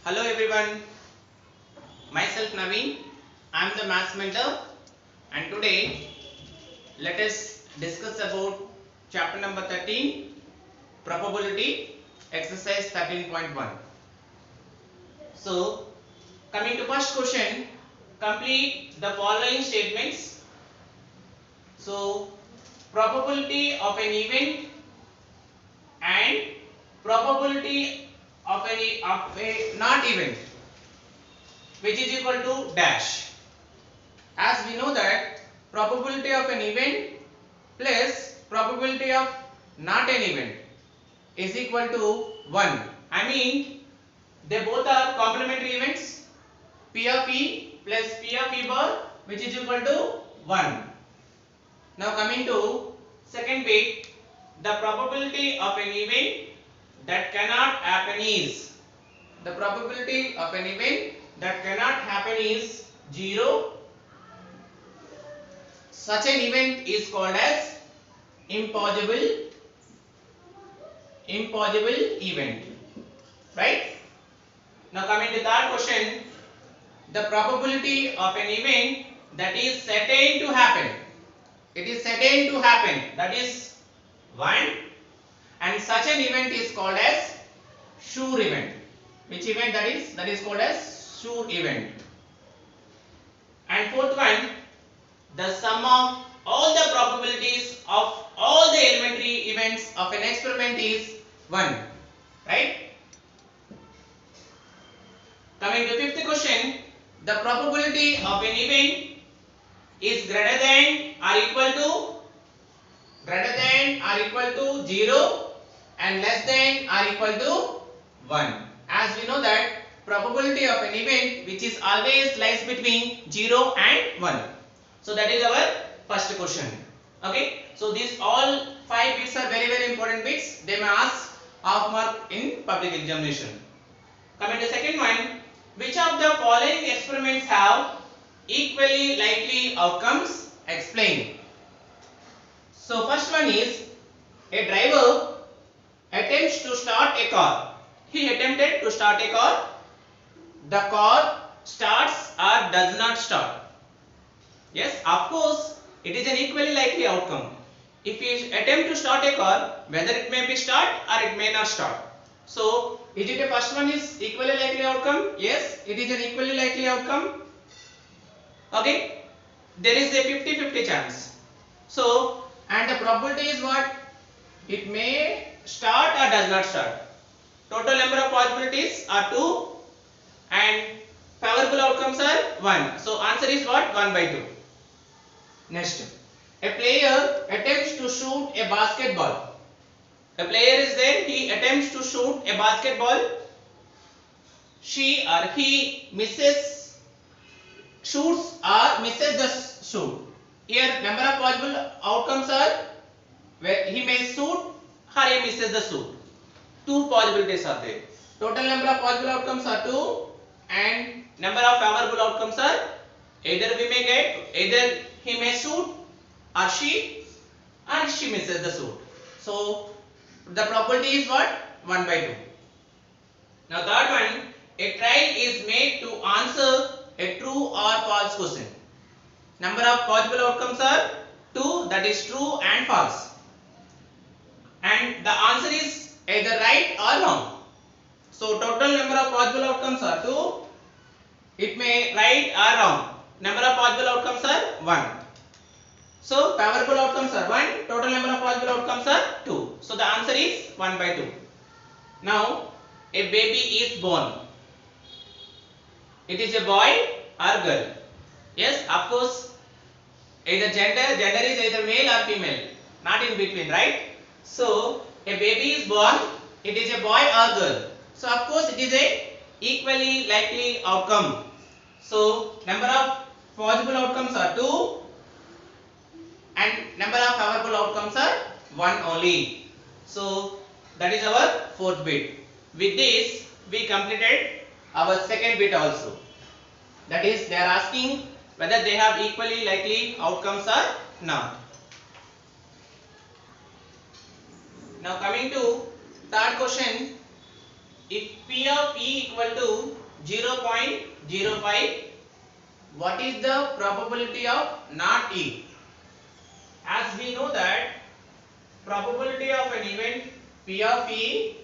Hello everyone, myself Naveen, I am the maths mentor and today let us discuss about chapter number 13 probability exercise 13.1. So coming to first question, complete the following statements. So probability of an event and probability of a not event which is equal to dash. As we know that probability of an event plus probability of not an event is equal to 1. I mean they both are complementary events, P of E plus P of E bar, which is equal to 1. Now coming to second bit, the probability of an event that cannot happen is, the probability of an event that cannot happen is 0. Such an event is called as impossible event, right? Now coming to third question, the probability of an event that is certain to happen, it is certain to happen, that is 1, and such an event is called as sure event. Which event that is? That is called as sure event. And fourth one, the sum of all the probabilities of all the elementary events of an experiment is 1, right? Coming to fifth question, the probability of an event is greater than or equal to 0 and less than or equal to 1. As we know that probability of an event which is always lies between 0 and 1. So that is our first question. Okay. So these all 5 bits are very important bits. They may ask half mark in public examination. Coming to second one, which of the following experiments have equally likely outcomes? Explain. So first one is, a driver attempts to start a car. He attempted to start a car. The car starts or does not start. Yes, of course, it is an equally likely outcome. If we attempt to start a car, whether it may be start or it may not start. So, is it a first one is equally likely outcome? Yes, it is an equally likely outcome. Okay, there is a 50-50 chance. So, and the probability is what? It may start or does not start. Total number of possibilities are 2 and favorable outcomes are 1. So, answer is what? 1 by 2. Next, a player attempts to shoot a basketball. A player is there, he attempts to shoot a basketball. She or he shoots or misses the shoot. Here number of possible outcomes are where he may shoot or he misses the shoot. 2 possibilities are there. Total number of possible outcomes are 2 and number of favorable outcomes are either he may shoot or she misses the shoot. So the probability is what? 1 by 2. Now third one, a trial is made to answer a true or false question. Number of possible outcomes are 2, that is true and false. And the answer is either right or wrong. So total number of possible outcomes are 2. It may right or wrong. Number of possible outcomes are 1. So favorable outcomes are 1. Total number of possible outcomes are 2. So the answer is 1 by 2. Now a baby is born. It is a boy or girl. Yes, of course, either gender is either male or female, not in between, right? So a baby is born, it is a boy or girl. So of course it is a equally likely outcome. So number of possible outcomes are 2 and number of favorable outcomes are 1 only. So that is our fourth bit. With this we completed our second bit also. That is, they are asking whether they have equally likely outcomes or not. Now coming to third question, if P of E equal to 0.05, what is the probability of not E? As we know that probability of an event P of E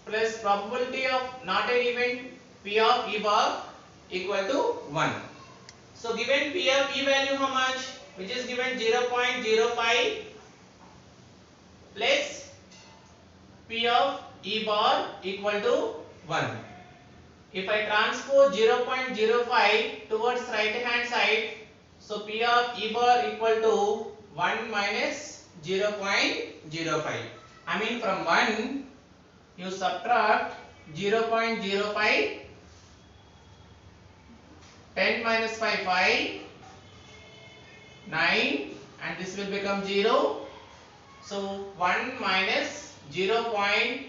plus probability of not an event P of E bar equal to 1. So given P of E value how much? Which is given 0.05 plus P of E bar equal to 1. If I transpose 0.05 towards right hand side, so P of E bar equal to 1 minus 0.05. I mean from 1 you subtract 0.05, 10 minus 5, 5, 9, and this will become 0. So 1 minus 0.05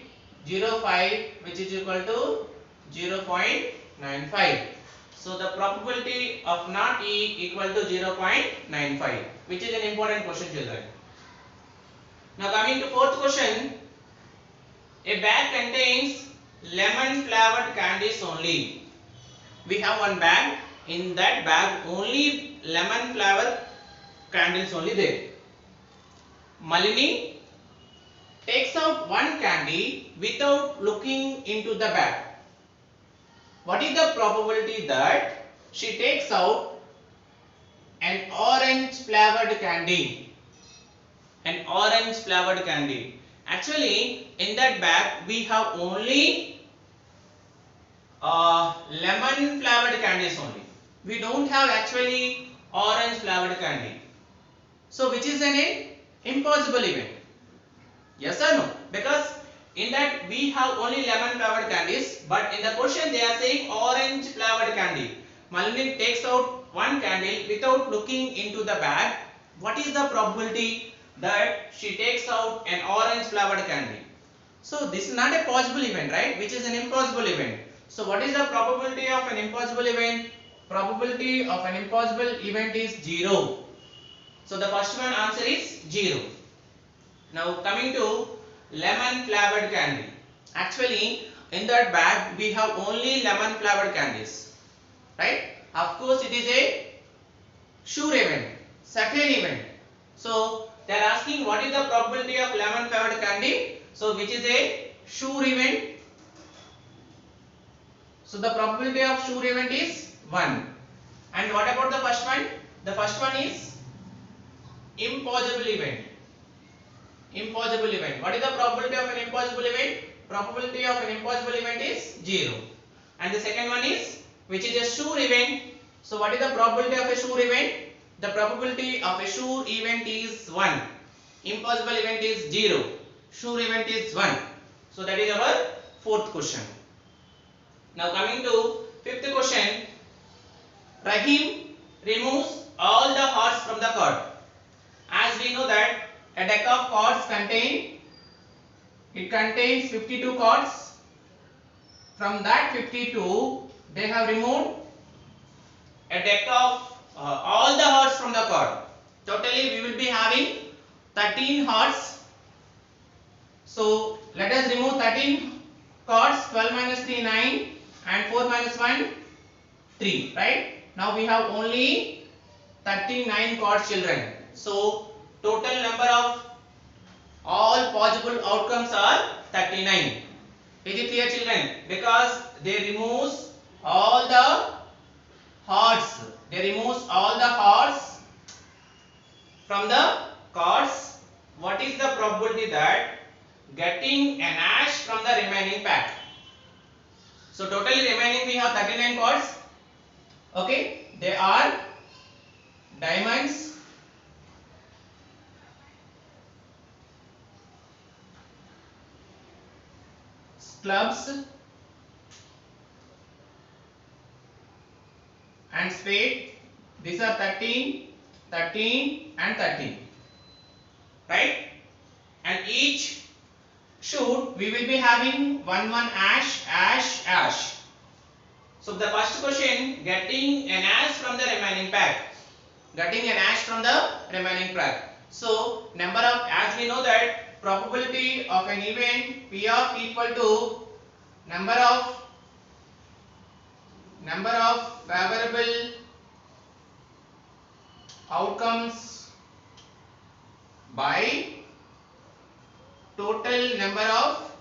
which is equal to 0.95. So the probability of not E equal to 0.95, which is an important question, children. Now coming to fourth question, a bag contains lemon flavored candies only. We have one bag. In that bag only lemon flavored candles only there. Malini takes out one candy without looking into the bag. What is the probability that she takes out an orange flavored candy? An orange flavored candy. Actually, in that bag we have only lemon flavored candies only. We don't have actually orange flavored candy. So which is an impossible event? Yes or no? Because in that we have only lemon flavored candies, but in the question they are saying orange flavored candy. Malini takes out one candle without looking into the bag. What is the probability that she takes out an orange flavored candy? So this is not a possible event, right? Which is an impossible event. So what is the probability of an impossible event? Probability of an impossible event is 0. So the first one answer is 0. Now coming to lemon flavored candy. Actually in that bag we have only lemon flavored candies, right? Of course it is a sure event, certain event. So they are asking what is the probability of lemon flavored candy. So which is a sure event. So the probability of sure event is 1. And what about the first one? The first one is impossible event. Impossible event. What is the probability of an impossible event? Probability of an impossible event is 0. And the second one is which is a sure event. So what is the probability of a sure event? The probability of a sure event is 1. Impossible event is 0. Sure event is 1. So that is our fourth question. Now coming to fifth question. Rahim removes all the hearts from the card. As we know that a deck of cards contains 52 cards. From that 52 they have removed a deck of all the hearts from the card. Totally we will be having 13 hearts. So let us remove 13 cards. 12 minus 3 9 and 4 minus 1 3, right? Now we have only 39 cards, children. So total number of all possible outcomes are 39. Is it clear, children? Because they removes all the hearts. They removes all the hearts from the cards. What is the probability that getting an ash from the remaining pack? So totally remaining we have 39 cards. Okay, they are diamonds, clubs and spade. These are 13, 13 and 13, right? And each shoot we will be having 1 ash, ash, ash. So the first question, getting an ash from the remaining pack. Getting an ash from the remaining pack. So number of, as we know that probability of an event P of equal to number of favorable outcomes by total number of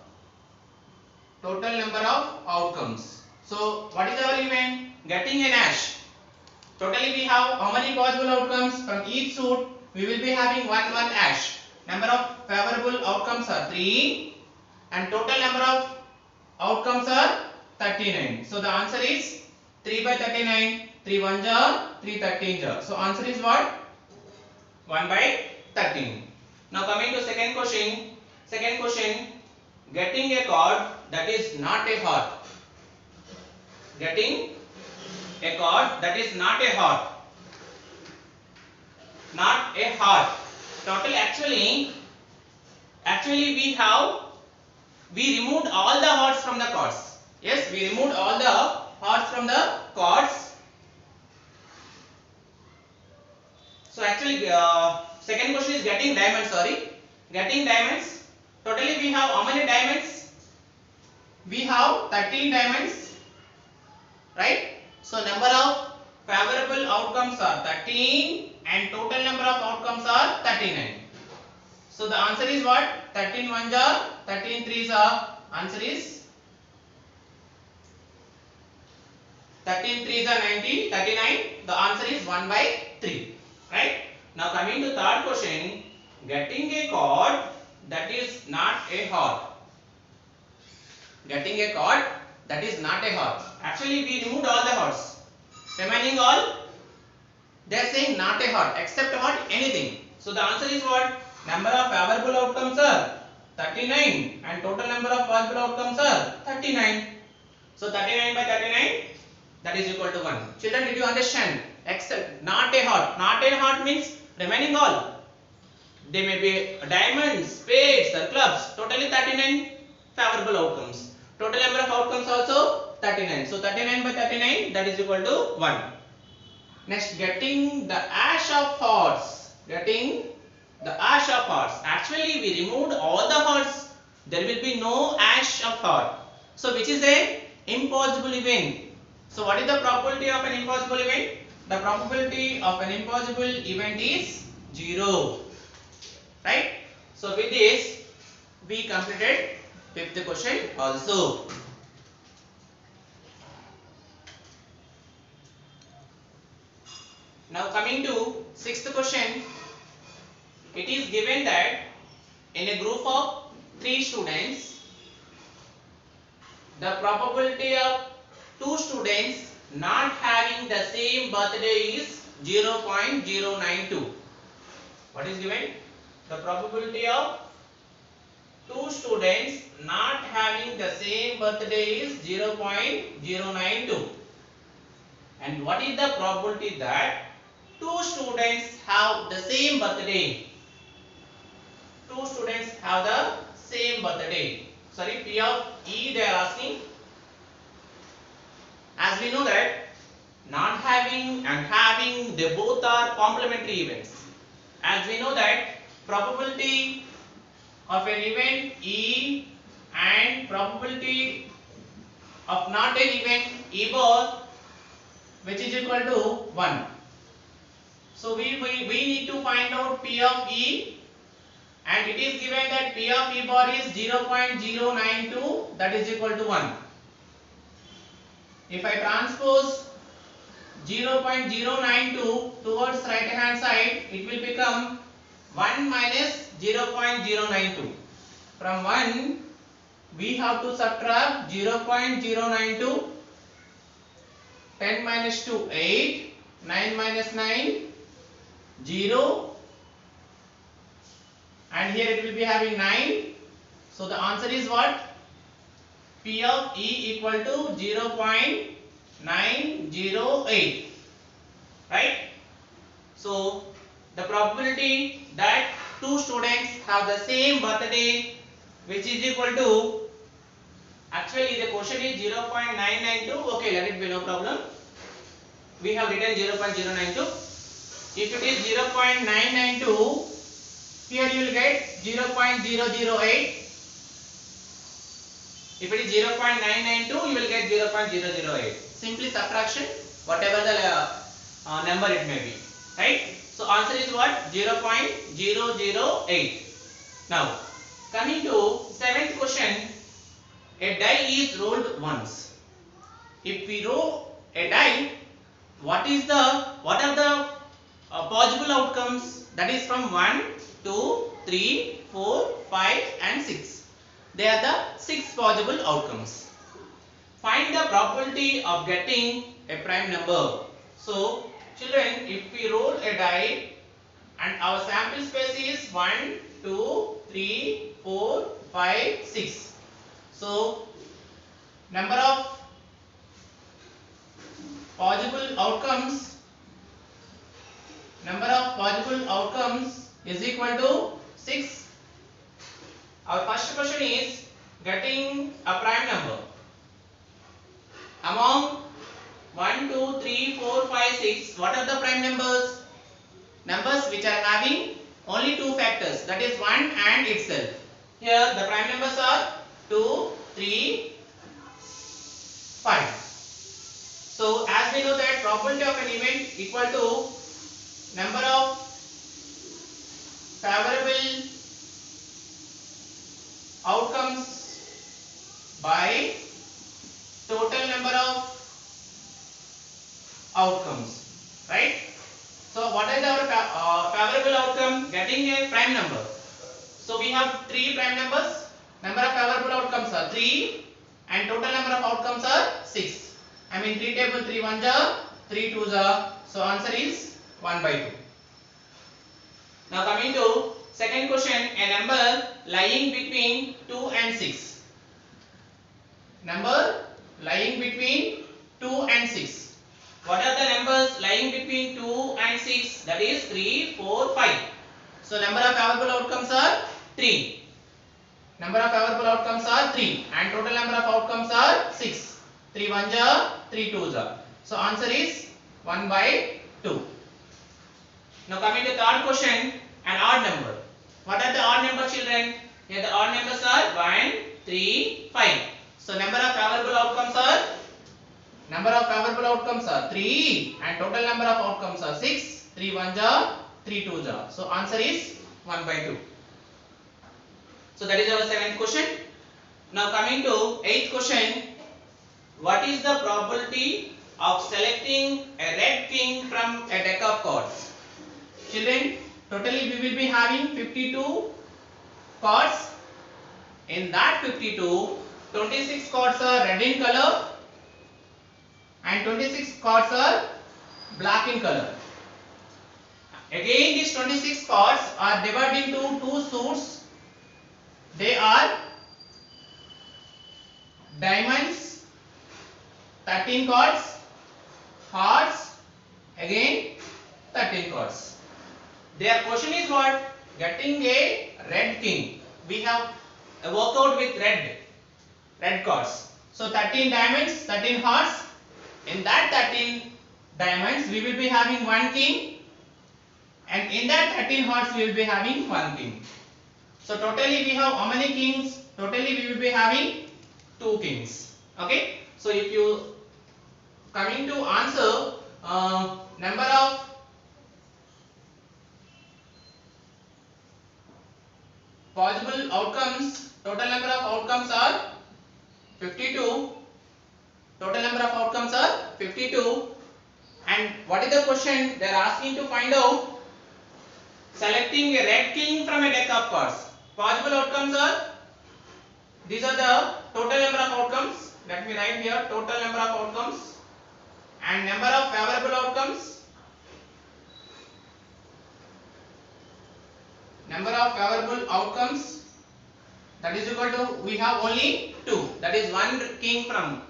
outcomes. So what is our event? Getting an ash. Totally we have how many possible outcomes from each suit? We will be having one ash. Number of favorable outcomes are 3 and total number of outcomes are 39. So the answer is 3 by 39. 3 1s are 3 13s are. So answer is what? 1 by 13. Now coming to second question. Second question, getting a chord that is not a heart. Getting a chord that is not a heart. Not a heart. Total actually we removed all the hearts from the chords. Yes, we removed all the hearts from the chords. So actually second question is getting diamonds, getting diamonds. Totally we have how many diamonds? We have 13 diamonds, right? So number of favorable outcomes are 13 and total number of outcomes are 39. So the answer is what? 13 1s are 13 3s are. Answer is 13 3s are 90, 39. The answer is 1 by 3. Right? Now coming to third question, getting a chord that is not a heart. Getting a chord that is not a heart. Actually we removed all the hearts. Remaining all, they are saying not a heart except what? Anything. So the answer is what? Number of favorable outcomes are 39 and total number of possible outcomes are 39. So 39 by 39, that is equal to 1. Children, did you understand? Except not a heart. Not a heart means remaining all. They may be diamonds, spades or clubs. Totally 39 favorable outcomes. Total number of outcomes also 39. So 39 by 39, that is equal to 1. Next, getting the ash of hearts. Getting the ash of hearts. Actually we removed all the hearts. There will be no ash of heart. So which is a impossible event. So what is the probability of an impossible event? The probability of an impossible event is 0. Right? So with this we completed fifth question also. Now coming to sixth question. It is given that in a group of 3 students, the probability of 2 students not having the same birthday is 0.092. What is given? The probability of 2 students not having the same birthday is 0.092. And what is the probability that 2 students have the same birthday? 2 students have the same birthday. Sorry, P of E they are asking. As we know that not having and having, they both are complementary events. As we know that probability of an event E and probability of not an event E bar, which is equal to 1. So we need to find out P of E, and it is given that P of E bar is 0.092, that is equal to 1. If I transpose 0.092 towards right hand side, it will become 1 minus 0.092. From 1 we have to subtract 0.092. 10 minus 2 8, 9 minus 9 0, and here it will be having 9. So the answer is what? P of E equal to 0.908. Right? So the probability that 2 students have the same birthday, which is equal to, actually the question is 0.992. Okay, let it be, no problem. We have written 0.092. If it is 0.992, here you will get 0.008. If it is 0.992, you will get 0.008. Simply subtraction, whatever the number it may be, right? So answer is what? 0.008. Now, coming to seventh question, a die is rolled once. If we roll a die, what are the possible outcomes? That is from 1, 2, 3, 4, 5 and 6. They are the 6 possible outcomes. Find the probability of getting a prime number. So children, if we roll a die and our sample space is 1, 2, 3, 4, 5, 6. So number of possible outcomes is equal to 6. Our first question is getting a prime number. Among 1, 2, 3, 4, 5, 6, what are the prime numbers? Numbers which are having only two factors, that is 1 and itself. Here the prime numbers are 2, 3, 5. So as we know that probability of an event equal to number of favorable outcomes by total number of outcomes, right? So what is our favorable outcome? Getting a prime number. So we have 3 prime numbers. Number of favorable outcomes are 3 and total number of outcomes are 6. I mean 3 table 3 1 ja, 3 2 ja. So answer is 1 by 2. Now coming to second question, a number lying between 2 and 6. Number lying between 2 and 6. What are the numbers lying between 2 and 6? That is 3, 4, 5. So number of favorable outcomes are 3. Number of favorable outcomes are 3 and total number of outcomes are 6. 3 1 ja, 3 2 ja. So answer is 1 by 2. Now coming to third question, an odd number. What are the odd number, children? Here the odd numbers are 1, 3, 5. So number of favorable outcomes are 3 and total number of outcomes are 6. 3 1 ja, 3 2 ja. So answer is 1 by 2. So that is our seventh question. Now coming to eighth question, what is the probability of selecting a red king from a deck of cards? Children, totally we will be having 52 cards. In that 52, 26 cards are red in color and 26 cards are black in color. Again these 26 cards are divided into two suits. They are diamonds, 13 cards, hearts, again 13 cards. Their question is what? Getting a red king. We have a workout with red cards. So 13 diamonds, 13 hearts. In that 13 diamonds we will be having one king, and in that 13 hearts we will be having one king. So totally we have how many kings? Totally we will be having 2 kings. Okay. So if you coming to answer, number of possible outcomes, total number of outcomes are 52. Total number of outcomes are 52. And what is the question? They are asking to find out selecting a red king from a deck of cards. Possible outcomes are, these are the total number of outcomes. Let me write here total number of outcomes and number of favorable outcomes. Number of favorable outcomes, that is equal to, we have only 2. That is one king from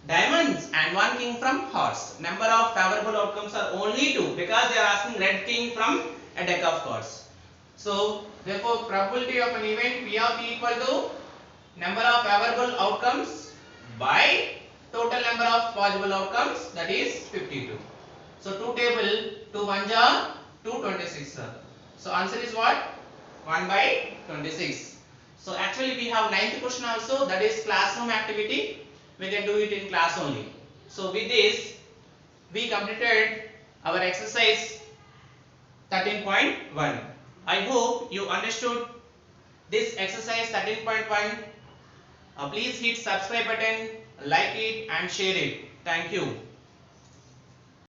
diamonds and one king from hearts. Number of favorable outcomes are only 2 because they are asking red king from a deck of cards. So therefore probability of an event P of E equal to number of favorable outcomes by total number of possible outcomes, that is 52. So 2 table 2 1 ja, 2 26. So answer is what? 1 by 26. So actually we have 9th question also, that is classroom activity. We can do it in class only. So with this we completed our exercise 13.1. I hope you understood this exercise 13.1. Please hit subscribe button, like it and share it. Thank you.